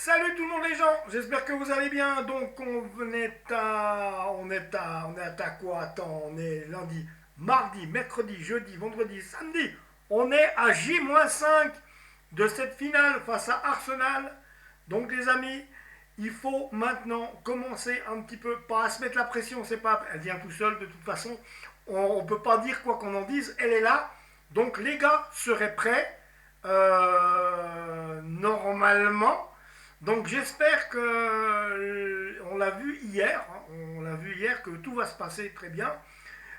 Salut tout le monde les gens, j'espère que vous allez bien. Donc on est à quoi? Attends, on est lundi, mardi, mercredi, jeudi, vendredi, samedi. On est à J-5 de cette finale face à Arsenal. Donc les amis, il faut maintenant commencer un petit peu, pas à se mettre la pression, c'est pas, elle vient tout seule de toute façon. On peut pas dire quoi qu'on en dise, elle est là. Donc les gars seraient prêts normalement. Donc j'espère que on l'a vu hier, hein, on l'a vu hier que tout va se passer très bien.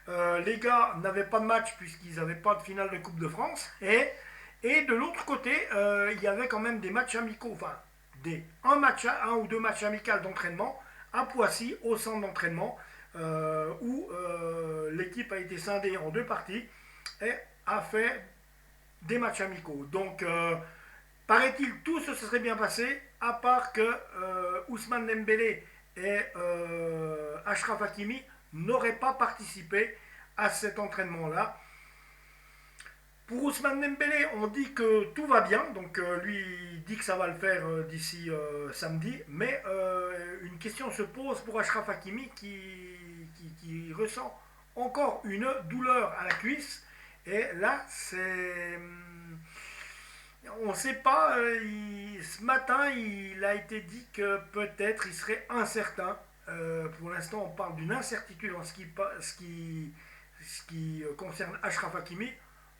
Les gars n'avaient pas de match puisqu'ils n'avaient pas de finale de Coupe de France et de l'autre côté il y avait quand même des matchs amicaux, enfin un ou deux matchs amicaux d'entraînement à Poissy au centre d'entraînement où l'équipe a été scindée en deux parties et a fait des matchs amicaux. Donc paraît-il, tout se serait bien passé, à part que Ousmane Dembélé et Achraf Hakimi n'auraient pas participé à cet entraînement-là. Pour Ousmane Dembélé, on dit que tout va bien, donc lui dit que ça va le faire d'ici samedi, mais une question se pose pour Achraf Hakimi qui ressent encore une douleur à la cuisse, et là c'est on ne sait pas, ce matin, il a été dit que peut-être il serait incertain. Pour l'instant, on parle d'une incertitude en ce qui concerne Achraf Hakimi.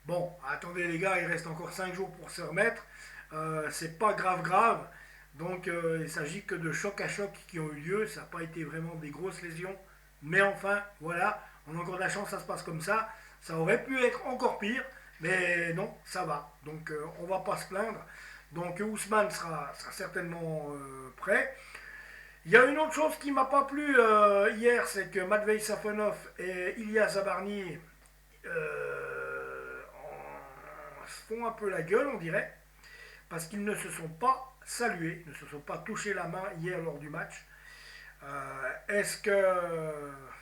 Bon, attendez les gars, il reste encore 5 jours pour se remettre. C'est pas grave. Donc il s'agit que de choc à choc qui ont eu lieu. Ça n'a pas été vraiment des grosses lésions. Mais enfin, voilà, on a encore de la chance, ça se passe comme ça. Ça aurait pu être encore pire. Mais non, ça va. Donc on va pas se plaindre. Donc Ousmane sera certainement prêt. Il y a une autre chose qui m'a pas plu hier, c'est que Matvei Safonov et Ilya Zabarny se font un peu la gueule, on dirait, parce qu'ils ne se sont pas salués, ne se sont pas touchés la main hier lors du match. Est-ce que...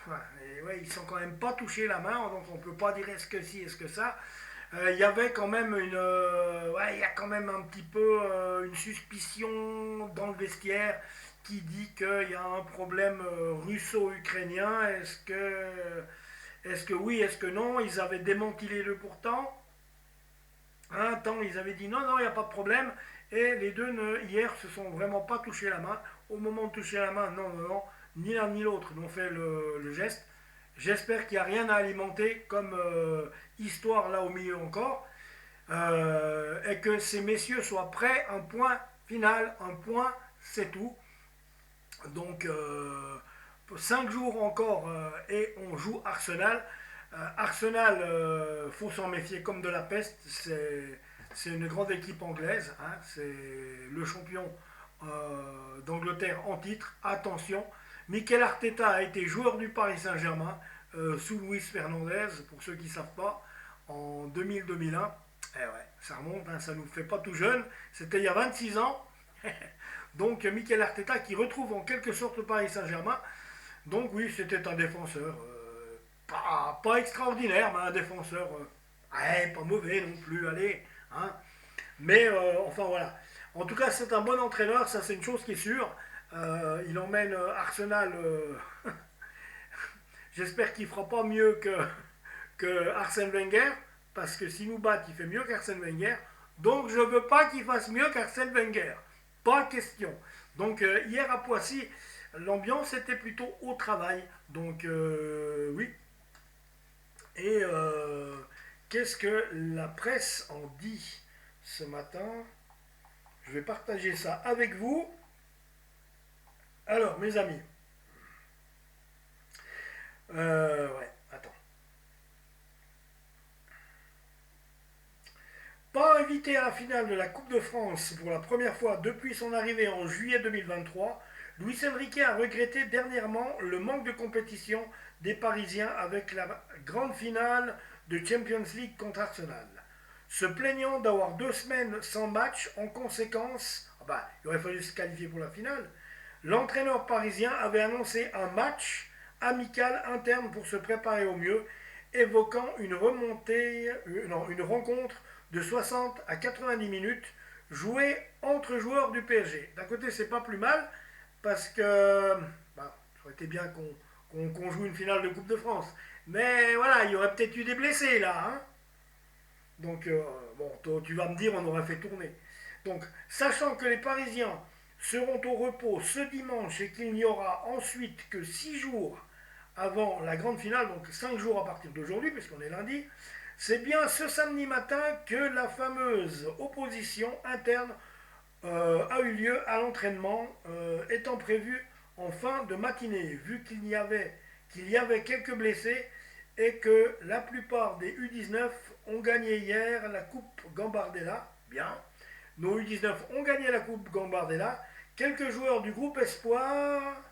ouais, ils sont quand même pas touchés la main, donc on peut pas dire est-ce que si, est-ce que ça. Il y avait quand même ouais, il y a quand même un petit peu une suspicion dans le vestiaire qui dit qu'il y a un problème russo-ukrainien. Est-ce que oui, est-ce que non? Ils avaient démenti les deux pourtant. Un temps, ils avaient dit non, il n'y a pas de problème. Et les deux, hier, se sont vraiment pas touchés la main. Au moment de toucher la main, non, ni l'un ni l'autre n'ont fait le geste. J'espère qu'il n'y a rien à alimenter comme histoire là au milieu encore. Et que ces messieurs soient prêts. Un point final, un point, c'est tout. Donc, 5 jours encore et on joue Arsenal. Arsenal, faut s'en méfier comme de la peste. C'est une grande équipe anglaise. Hein, c'est le champion d'Angleterre en titre. Attention, Mikel Arteta a été joueur du Paris Saint-Germain sous Luis Fernandez, pour ceux qui ne savent pas, en 2000-2001. Eh ouais, ça remonte, hein, ça ne nous fait pas tout jeune. C'était il y a 26 ans. Donc Mikel Arteta qui retrouve en quelque sorte le Paris Saint-Germain. Donc oui, c'était un défenseur pas extraordinaire, mais un défenseur pas mauvais non plus, allez. Hein. Mais enfin voilà. En tout cas, c'est un bon entraîneur, ça c'est une chose qui est sûre. Il emmène Arsenal. J'espère qu'il fera pas mieux que Arsène Wenger, parce que s'il nous bat, il fait mieux qu'Arsène Wenger. Donc je veux pas qu'il fasse mieux qu'Arsène Wenger. Pas question. Donc hier à Poissy, l'ambiance était plutôt au travail. Donc oui. Et qu'est-ce que la presse en dit ce matin? Je vais partager ça avec vous. Alors mes amis. Ouais, attends. Pas invité à la finale de la Coupe de France pour la première fois depuis son arrivée en juillet 2023, Luis Enrique a regretté dernièrement le manque de compétition des Parisiens avec la grande finale de Champions League contre Arsenal. Se plaignant d'avoir 2 semaines sans match, en conséquence, il aurait fallu se qualifier pour la finale, l'entraîneur parisien avait annoncé un match amical interne pour se préparer au mieux, évoquant une rencontre de 60 à 90 minutes jouée entre joueurs du PSG. D'un côté, c'est pas plus mal, parce que bah, ça aurait été bien qu'on joue une finale de Coupe de France. Mais voilà, il y aurait peut-être eu des blessés là. Hein. Donc, bon, tu vas me dire, on aurait fait tourner. Donc, sachant que les Parisiens seront au repos ce dimanche et qu'il n'y aura ensuite que 6 jours avant la grande finale, donc 5 jours à partir d'aujourd'hui, puisqu'on est lundi, c'est bien ce samedi matin que la fameuse opposition interne a eu lieu à l'entraînement, étant prévu en fin de matinée, vu qu'il y avait quelques blessés et que la plupart des U19 ont gagné hier la Coupe Gambardella. Bien. Nos U19 ont gagné la Coupe Gambardella. Quelques joueurs du groupe Espoir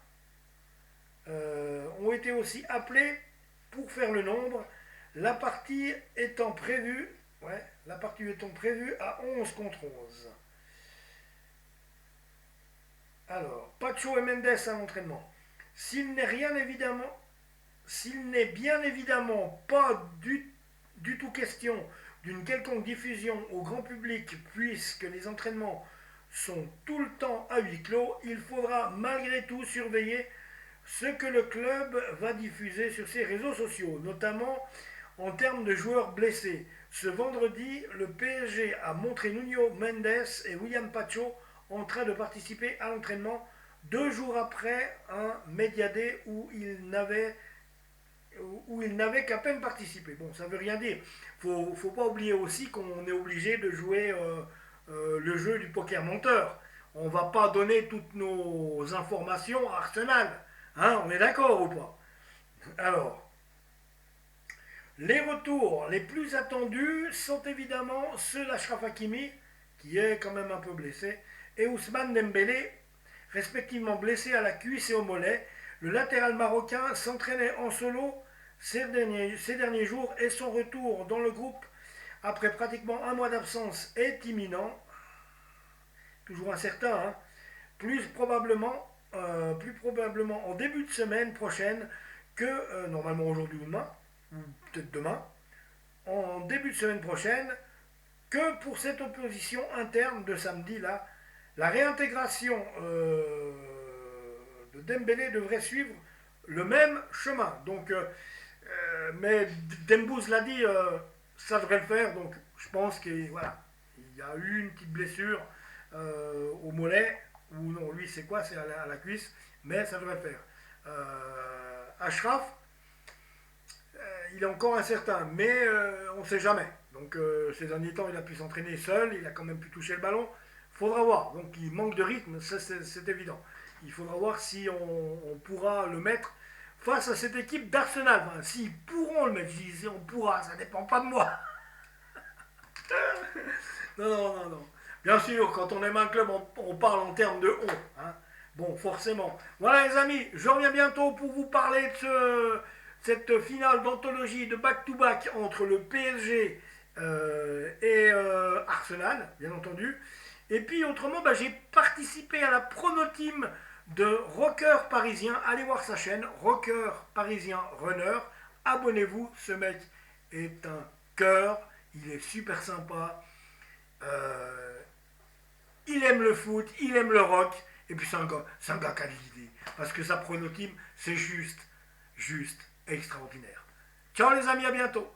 ont été aussi appelés pour faire le nombre. La partie étant prévue, à 11 contre 11. Alors, Pacho et Mendes à l'entraînement. S'il n'est bien évidemment pas du tout question d'une quelconque diffusion au grand public, puisque les entraînements sont tout le temps à huis clos, il faudra malgré tout surveiller ce que le club va diffuser sur ses réseaux sociaux, notamment en termes de joueurs blessés. Ce vendredi, le PSG a montré Nuno Mendes et William Pacho en train de participer à l'entraînement 2 jours après un Mediadé où il n'avait qu'à peine participé. Bon, ça veut rien dire. Faut pas oublier aussi qu'on est obligé de jouer le jeu du poker menteur. On va pas donner toutes nos informations à Arsenal. Hein, on est d'accord ou pas? Alors, les retours les plus attendus sont évidemment ceux d'Achraf Hakimi, qui est quand même un peu blessé, et Ousmane Dembélé, respectivement blessé à la cuisse et au mollet. Le latéral marocain s'entraînait en solo ces derniers jours et son retour dans le groupe après pratiquement un mois d'absence est imminent. Toujours incertain, hein. Plus probablement en début de semaine prochaine que, normalement aujourd'hui ou demain, ou peut-être demain, en début de semaine prochaine, que pour cette opposition interne de samedi là. La réintégration de Dembélé devrait suivre le même chemin. Donc, mais Dembouz l'a dit, ça devrait le faire. Donc, je pense qu'il voilà, il y a eu une petite blessure au mollet. Ou non, lui, c'est quoi? C'est à la cuisse. Mais ça devrait le faire. Achraf, il est encore incertain. Mais on ne sait jamais. Donc, ces derniers temps, il a pu s'entraîner seul. Il a quand même pu toucher le ballon. Faudra voir. Donc il manque de rythme, ça c'est évident. Il faudra voir si on pourra le mettre face à cette équipe d'Arsenal. Enfin, s'ils pourront le mettre, je disais on pourra, ça dépend pas de moi. Non. Bien sûr, quand on aime un club, on parle en termes de on. Hein. Bon, forcément. Voilà les amis, je reviens bientôt pour vous parler de cette finale d'anthologie de back-to-back entre le PSG et Arsenal, bien entendu. Et puis autrement, j'ai participé à la prono-team de Rocker Parisien. Allez voir sa chaîne, Rocker Parisien Runner. Abonnez-vous, ce mec est un cœur, il est super sympa. Il aime le foot, il aime le rock. Et puis c'est un gars qui a de l'idée. Parce que sa prono-team, c'est juste extraordinaire. Ciao les amis, à bientôt.